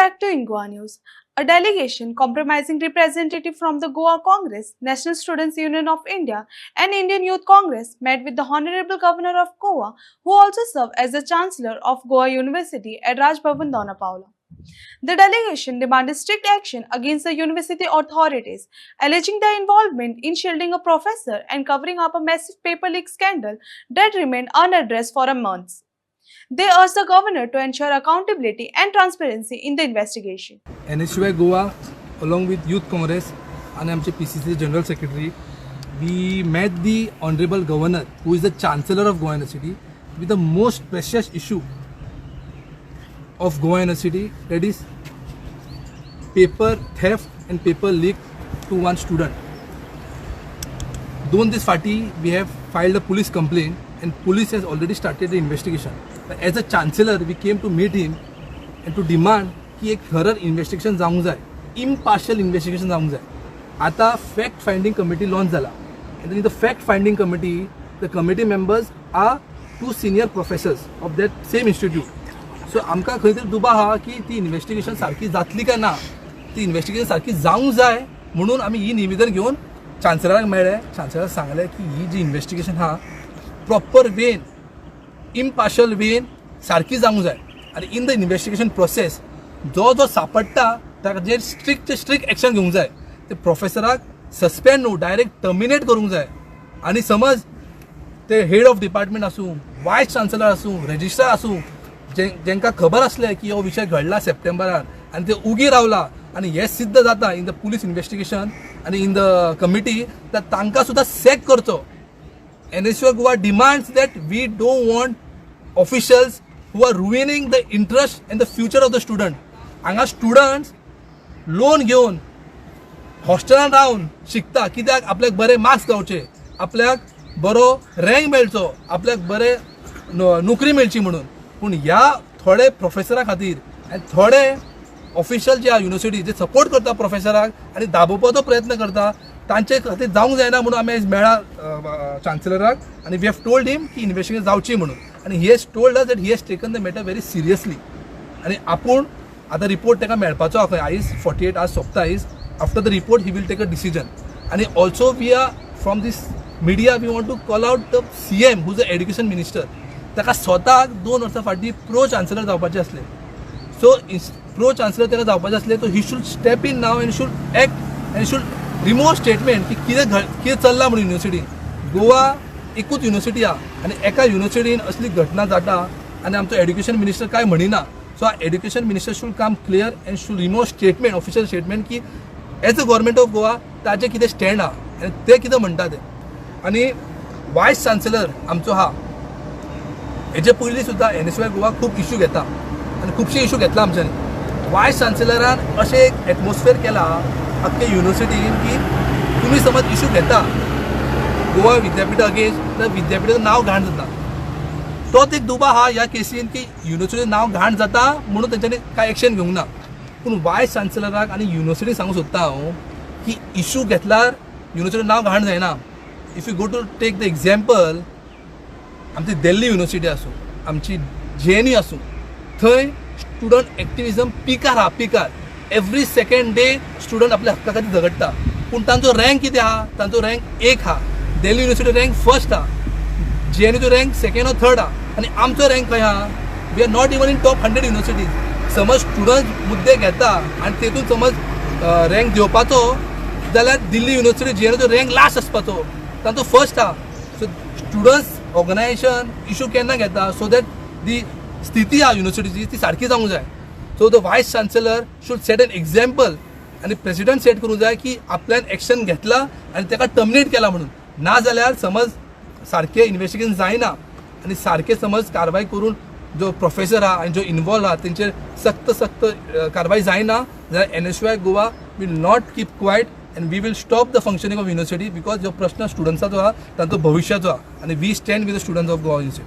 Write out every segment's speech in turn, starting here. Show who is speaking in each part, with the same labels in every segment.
Speaker 1: back to Ingwa News. A delegation comprising representatives from the Goa Congress, National Students Union of India, and Indian Youth Congress met with the Honorable Governor of Goa, who also served as the Chancellor of Goa University at Raj Bhavan, Dona Paula. The delegation demanded strict action against the university authorities, alleging their involvement in shielding a professor and covering up a massive paper leak scandal that remained unaddressed for months. They urged the governor to ensure accountability and transparency in the investigation.
Speaker 2: NSUI Goa, along with Youth Congress and आमचे PCC General Secretary, we met the Honorable Governor, who is the Chancellor of Goa University, with the most precious issue of Goa University, that is paper theft and paper leak to one student. Doon this party, we have filed a police complaint, and police has already started the investigation. As a chancellor, we came to meet him and to demand की एक थरर investigation जावंक जाय, impartial investigation जावंक जाय. आता fact finding committee launch जाला, and in the fact finding committee, the committee members are 2 senior professors of that same institute. So आमकां खंय तरी दुबाव आहा की ती इन्व्हेस्टिगेशन सारकी जातली काय ना, ती इन्व्हेस्टिगेशन सारकी जावंक जाय म्हणून आमी ही निवेदन घेवन चान्सलराक मेळ्ळे. चान्सलराक सांगलें की ही जी इन्व्हेस्टिगेशन आहा प्रॉपर वेन, इम्पार्शियल वेन सारकी जावंक जाय, आनी इन द इन्व्हेस्टिगेशन प्रोसेस जो जो सापडटा ताजेर स्ट्रिक्ट एक्शन घेवंक जाय. ते प्रोफेसराक सस्पेंड न्हू, डायरेक्ट टर्मिनेट करूंक जाय. आनी समज ते हेड ऑफ डिपार्टमेंट आसूं, वायस चान्सलर आसूं, रजिस्ट्रार आसूं, जेंकां खबर आसलें की हो विशय घडला सप्टेंबरान आनी ते उगी रावला आनी हे सिद्ध जाता इन द पुलीस इन्व्हेस्टिगेशन आनी इन द कमिटी, तर तांकां सुद्दां सॅक करचो. NSUI Goa demands that we don't want officials who are ruining the interest and the future of the student. हांगा स्टुडंट्स लोन घेवन हॉस्टेलान रावन शिकता, कित्याक आपल्याक बरे मार्क्स गावचे, आपल्याक बरो रँक मेळचो, आपल्याक बरे नोकरी मेळची म्हणून. पूण ह्या थोडे प्रोफेसरा खातीर आनी थोडे ऑफिशियल जे युनिव्हर्सिटी जे सपोर्ट करता प्रोफेसराक आनी दाबोवपाचो प्रयत्न करता, तांचे खातीर जावंक जायना म्हणून आमी आयज मेळ्ळा चान्सलराक आनी वी हॅव टोल्ड हिम की इन्व्हेस्टिगेशन जावची म्हणून. आनी he has told us that he has taken the matter very seriously. आनी आपूण आतां रिपोर्ट ताका मेळपाचो आहा खंय, आयज 48 आवर्स सोंपता आयज. After the report he will take a decision. आनी also we are from these media we want to call out the CM who's the education minister. ताका स्वताक 2 वर्सां फाटीं प्रो चान्सलर जावपाचें आसलें. सो प्रो चान्सलर ताका जावपाचें आसलें, so he should step in now end should act end should remove statement की कितें चल्लां म्हणून युनिव्हर्सिटीन. गोवा एकूच युनिव्हर्सिटी आहा आनी एका युनिव्हर्सिटीन असली घटना जाता आनी आमचो एड्युकेशन मिनिस्टर काय म्हणिना. So education minister should come clear and should remove statement, official statement की as a government of Goa ताजें कितें स्टँड आहा आनी ते कितें म्हणटा तें. आनी वायस चान्सलर आमचो आहा, हेजे पयलीं सुद्दां NSUI गोवा खूब इश्यू घेता आनी खुबशे इश्यू घेतला आमच्यांनी. वायस चान्सलरान अशें एक एटमॉस्फियर केला अख्खे युनिव्हर्सिटीन की तुमी समज इश्यू घेता गोवा विद्यापीठा अगेन्स्ट, तर विद्यापीठाचें नांव घाण जाता. तोच एक दुबाव आहा ह्या केसीन की युनिव्हर्सिटीचें नांव घाण जाता म्हणून तेंच्यांनी कांय एक्शन घेवंक ना. पूण वायस चान्सलराक आनी युनिव्हर्सिटीक सांगूंक सोदता हांव की इश्यू घेतल्यार युनिव्हर्सिटीचें नांव घाण जायना. If you go to take the example, आमची दिल्ली युनिव्हर्सिटी आसूं, आमची JNU आसूं, थंय स्टुडंट एक्टिविजम पिकार आहा, पिकार. एवरी सेकंड डे स्टुडंट आपल्या हक्का खातीर झगडटा. पूण तांचो रँक कितें आहा, तांचो रँक 1 आहा. दिल्ली युनिव्हर्सिटी रँक 1st आहा, JNU rank 2nd or 3rd आहा आनी आमचो रँक खंय आहा. We are not even in top 100 universities. समज स्टुडंट मुद्दे घेता आनी तेतून समज रँक दिवपाचो जाल्यार Delhi university JNU rank last आसपाचो, तांचो 1st आहा. सो स्टुडंट्स ऑर्गनायझेशन इश्यू केन्ना घेता, सो दॅट दी स्थिती आहा युनिव्हर्सिटीची ती सारकी जावंक जाय. So the vice chancellor should set an example आनी प्रेसिडेंट सेट करूंक जाय की आपल्यान एक्शन घेतला आनी ताका टर्मिनेट केला म्हणून. ना जाल्यार समज सारकें इन्व्हेस्टिगेशन जायना आनी सारकें समज कारवाय करून जो प्रोफेसर आहा आनी जो इन्वॉल्व आहा तेंचेर सक्त कारवाय जायना जाल्यार NSUI Goa will not keep quiet and we will stop the functioning of university because जो प्रश्न स्टुडंट्साचो आहा तांचो भविष्याचो आहा आनी we stand with the students of Goa University.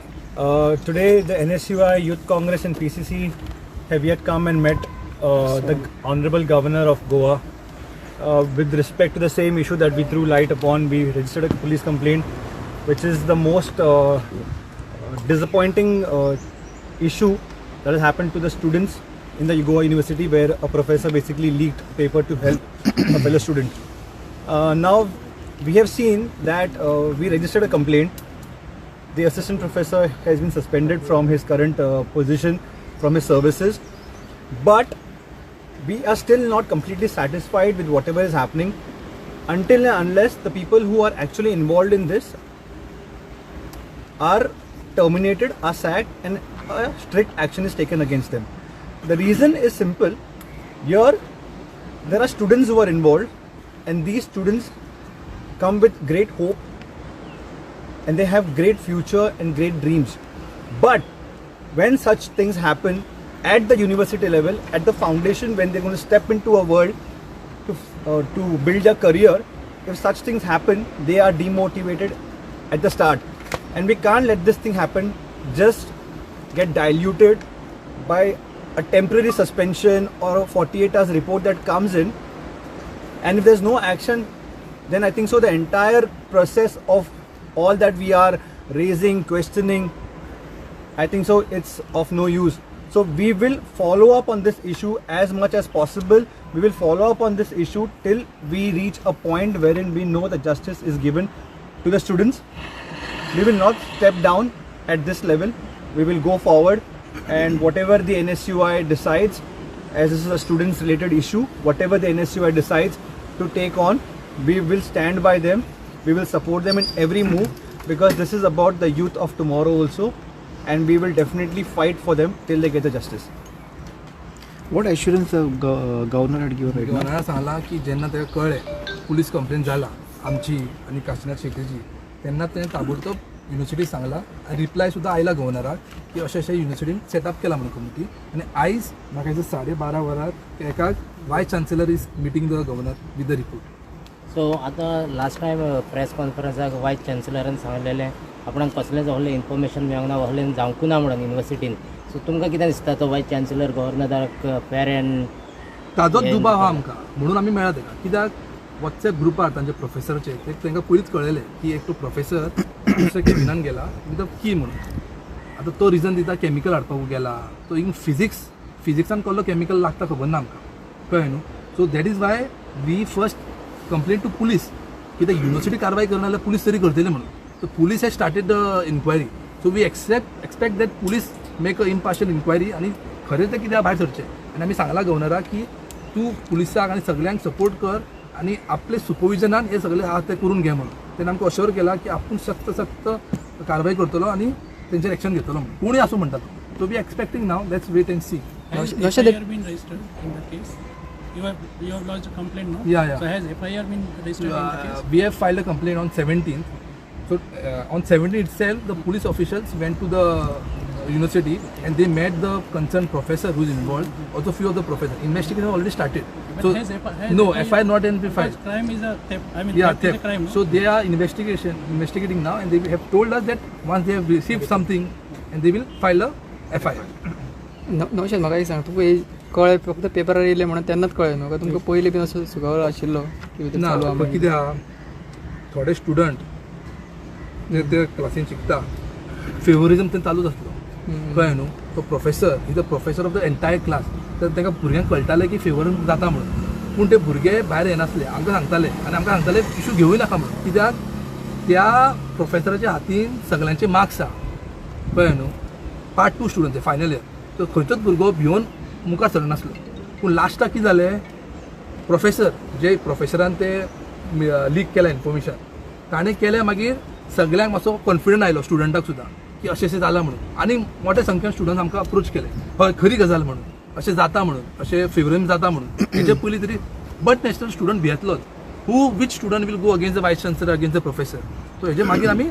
Speaker 3: Today the NSUI Youth Congress and PCC have yet come and met the Honorable Governor of Goa with respect to the same issue that we threw light upon. We registered a police complaint, which is the most disappointing issue that has happened to the students in the Goa University where a professor basically leaked paper to help a fellow student. Now we have seen that we registered a complaint. The assistant professor has been suspended from his current position, from his services, but we are still not completely satisfied with whatever is happening until and unless the people who are actually involved in this are terminated, are sacked, and a strict action is taken against them. The reason is simple. Here there are students who are involved, and these students come with great hope and they have great future and great dreams. But when such things happen at the university level, at the foundation, when they're going to step into a world to build a career, if such things happen, they are demotivated at the start. And we can't let this thing happen, just get diluted by a temporary suspension or a 48 hours report that comes in. And if there's no action, then I think so the entire process of all that we are raising, questioning, I think so it's of no use. So we will follow up on this issue as much as possible. We will follow up on this issue till we reach a point wherein we know that justice is given to the students. We will not step down at this level. We will go forward, and whatever the NSUI decides, as this is a students related issue, whatever the NSUI decides to take on, we will stand by them. We will support them in every move, because this is about the youth of tomorrow also, and we will definitely fight for them till they get the justice.
Speaker 4: What assurance the governor had given right now?
Speaker 2: गव्हर्नरान सांगला की जेन्ना ताका कळ्ळें police complaint जाला आमची आनी काशिनाथ शेट्टीची, तेन्ना ताणें ताबडतोब युनिव्हर्सिटीक सांगला आनी रिप्लाय सुद्दां आयला गव्हर्नराक की अशें अशें युनिव्हर्सिटीन सेटअप केला म्हणून कमिटी. आनी आयज म्हाका दिसता 12:30 वरार एकाक वायस chancellor is meeting the governor with the report.
Speaker 5: So आता लास्ट टायम प्रेस कॉन्फरन्साक वायस चान्सेलरान सांगलेलें आपणाक कसलेंच व्हडलें इन्फॉर्मेशन मेळोंक ना, व्हडलें जावंकू ना म्हणून युनिव्हर्सिटीन. सो तुमकां कितें दिसता तो वायस चान्सेलर गव्हर्नराक फेर एंड
Speaker 2: ताजोच दुबाव आहा आमकां, म्हणून आमी मेळ्ळा ताका. कित्याक वॉट्सॅप ग्रुपार तांचे प्रोफेसराचे तांकां पयलींच कळयलें की एक तो प्रोफेसर दुसऱ्या कॅबिनान गेला विथ द की म्हणून. आतां तो रिजन दिता कॅमिकल हाडपाक गेला, तो इवन फिजिक्सान कसलो कॅमिकल लागता खबर ना आमकां, कळ्ळें न्हू. So that is why we first complain to police, कित्याक युनिव्हर्सिटी कारवाय करना जाल्यार पुलीस तरी करतले म्हणून. So police has started the inquiry. So we expect that police make a impartial inquiry आनी खरें तें कित्याक भायर सरचें. आनी आमी सांगलां गव्हर्नराक की तूं पुलिसाक आनी सगळ्यांक सपोर्ट कर आनी आपले सुपरविजनान हे सगळें आहा तें करून घे म्हणून. तेणें आमकां अश्योर केला की आपूण सक्त कारवाय करतलो आनी तेंचेर एक्शन घेतलो म्हणून. कोणूय आसूं म्हणटा तो. So we expecting now, let's wait and see.
Speaker 6: Has FIR been registered in the case? You have lodged a complaint, no?
Speaker 2: Yeah.
Speaker 6: So has FIR been registered in the case?
Speaker 2: We have filed a complaint on 17th. So on 17th itself, the police officials went to the university and they met the concerned professor who is involved. Also, few of the professors. Investigation already started.
Speaker 6: But
Speaker 2: So
Speaker 6: has
Speaker 2: no, FIR not been
Speaker 6: because
Speaker 2: filed.
Speaker 6: crime is a theft. I mean,
Speaker 2: Yeah,
Speaker 6: theft is a
Speaker 2: theft.
Speaker 6: crime. No?
Speaker 2: So they are investigating now, and they have told us that once they have received something, and they will file a FIR.
Speaker 4: नवशाद म्हाका एक सांग, तुका हे कळ्ळें फक्त पेपरार येयलें म्हणून तेन्नाच कळ्ळें न्हू, तुमकां पयलीं बीन असो सुगावो आशिल्लो की
Speaker 2: ना
Speaker 4: चालू
Speaker 2: पण कितें आहा, थोडे स्टुडंट जे ते क्लासीन शिकता फेवरिजम ते चालूच आसलो, कळ्ळें न्हू. तो professor is the professor of the entire class. तर तांकां भुरग्यांक कळटालें की फेवरिजम जाता म्हणून, पूण ते भुरगे भायर येनासले. आमकां सांगताले आनी आमकां सांगताले इशू घेवूय नाका म्हणून, कित्याक त्या प्रोफेसराच्या हातीन सगळ्यांचे मार्क्स आहा, कळ्ळें न्हू. Part 2 student final year. तो खंयचोच भुरगो भिवून मुखार सरनासलो. पूण लास्टाक कितें जालें, प्रोफेसर जे प्रोफेसरान ते लीक केलें इन्फॉर्मेशन, ताणें केलें मागीर सगळ्यांक मातसो कॉन्फिडंट आयलो स्टुडंटाक सुद्दां की अशें अशें जालां म्हणून. आनी मोठ्या संख्येन स्टुडंट आमकां अप्रोच केले, हय खरी गजाल म्हणून, अशें जाता म्हणून, अशें फेवरिजम जाता म्हणून. हेजे पयलीं तरी बट नॅशनल स्टुडंट भियेतलोच. Which student will go against the vice chancellor, against the professor. So हेजे मागीर आमी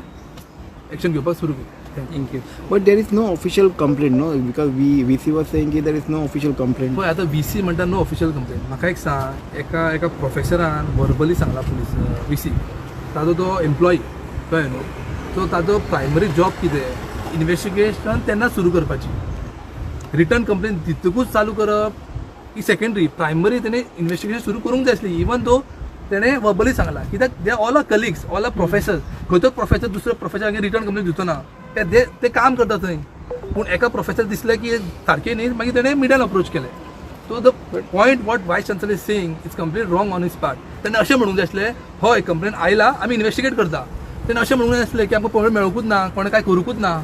Speaker 2: एक्शन घेवपाक सुरू केली.
Speaker 4: Thank you. But there is no official complaint, no? Because VC was saying that there is no official complaint.
Speaker 2: पळय आतां VC म्हणटा no official complain. म्हाका एक सांग, एका प्रोफेसरान वर्बली सांगला पुलीस VC, ताजो तो एम्प्लॉई, कळ्ळें न्हू. सो ताजो प्रायमरी जॉब कितें, इन्वेस्टिगेशन तेन्ना सुरू करपाची. रिटर्न कंप्लेन दितकूच चालू करप ही सेकंडरी. प्रायमरी तेणें इन्वेस्टिगेशन सुरू करूंक जाय आसली, इवन दो तेणें वर्बली सांगला. कित्याक they all are colleagues, all are professors. खंयचोच प्रोफेसर दुसऱ्या प्रोफेसराक रिटर्न कंप्लेन दिवचो ना. ते काम करता थंय. पूण एका प्रोफेसर दिसलें की सारकें न्ही मागीर तेणें मिडियान अप्रोच केलें सो द पॉयंट वॉट वायस chancellor is saying is complete wrong on his part तेणें अशें म्हणूंक जाय आसलें हय कंप्लेन आयला आमी इन्वेस्टिगेट करता तेणें अशें म्हणूंक जाय आसलें की आमकां पळोवंक मेळूंकूच ना कोणें काय करूंकूच ना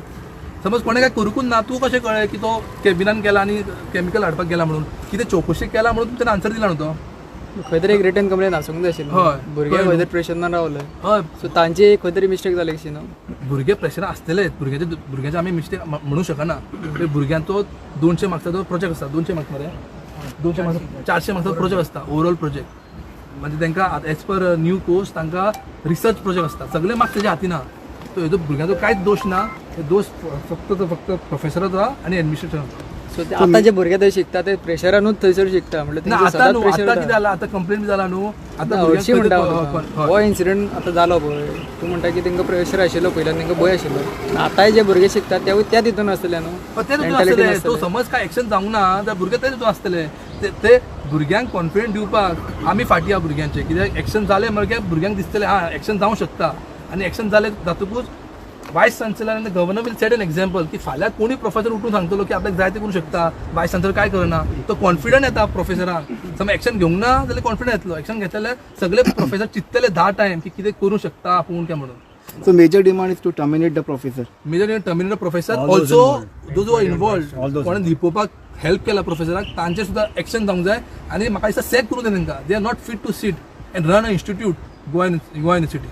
Speaker 2: समज कोणें काय करूंकूच ना तूं कशें कळ्ळें की तो कॅबिनान गेला आनी केमिकल हाडपाक गेला म्हणून कितें चौकशी केला म्हणून तुमच्यान आन्सर दिला न्हू तो
Speaker 4: खंय तरी एक रिटर्न कंप्लेन आसूंक जाय आशिल्ली
Speaker 2: हय.
Speaker 4: भुरगे खंय तरी प्रेशरान रावले
Speaker 2: हय
Speaker 4: सो तांची खंय तरी मिस्टेक जाली कशी न्हू
Speaker 2: भुरगे प्रेशर आसतलेच भुरग्याचे आमी मिस्टेक म्हणूंक शकना भुरग्यांचो 200 मार्क्साचो प्रोजेक्ट आसता 200 मार्क्स मरे 200 मार्क्स 400 मार्क्साचो प्रोजेक्ट आसता ओवरऑल प्रोजेक्ट म्हणजे तांकां एज पर न्यू कोर्स तांकां रिसर्च प्रोजेक्ट आसता सगळे मार्क्स तेजे हाती ना सो हेजो भुरग्यांचो कांयच दोश ना हे दोश फक्त प्रोफेसराचो आनी एडमिनिस्ट्रेशनाचो
Speaker 4: सो आतां जे भुरगे थंय शिकता ते प्रेशरानूच थंयसर शिकता म्हणजे
Speaker 2: ना
Speaker 4: तेंचे
Speaker 2: आतां
Speaker 4: सदांच
Speaker 2: न्हू
Speaker 4: प्रेशर
Speaker 2: आतां कितें जालां आतां कंप्लेन जाला न्हू आतां
Speaker 4: हरशीं म्हणटा
Speaker 2: हय.
Speaker 4: हो इन्सिडंट आतां जालो पळय तूं म्हणटा की तांकां प्रेशर आशिल्लो पयल्यान तांकां भंय आशिल्लो आतांय जे भुरगे शिकतात त्या तितून आसतले न्हू
Speaker 2: पण ते तितून
Speaker 4: Mentality
Speaker 2: आसतले
Speaker 4: नासतले.
Speaker 2: तो समज काय एक्शन जावंक ना जाल्यार भुरगे ते तितून आसतले ते भुरग्यांक कॉन्फिडंट दिवपाक आमी फाटीं आहा भुरग्यांचे कित्याक एक्शन जालें मागीर भुरग्यांक दिसतलें एक्शन जावंक शकता आनी एक्शन जालें जातकूच वायस चान्सलर आनी governor will set an example की फाल्यां कोणी प्रोफेसर उठून सांगतलो की आपल्याक जाय ते करूंक शकता वायस चान्सलर काय करना तो कॉन्फिडंट येता प्रोफेसराक समज एक्शन घेवंक ना जाल्यार कॉन्फिडंट येतलो एक्शन घेतले जाल्यार सगळे प्रोफेसर चिंततले 10 टायम की कितें करूंक शकता आपूण काय म्हणून
Speaker 7: So major demand is to terminate the professor.
Speaker 2: Major terminate professor
Speaker 3: All those
Speaker 2: also
Speaker 3: involved.
Speaker 2: Those are
Speaker 3: All
Speaker 2: involved
Speaker 3: those
Speaker 2: कोणें लिपोवपाक हेल्प केला प्रोफेसराक तांचेर सुद्दां एक्शन जावंक जाय आनी म्हाका दिसता सॅक करूं जाय तांकां they are not fit to sit and run a institute Goa university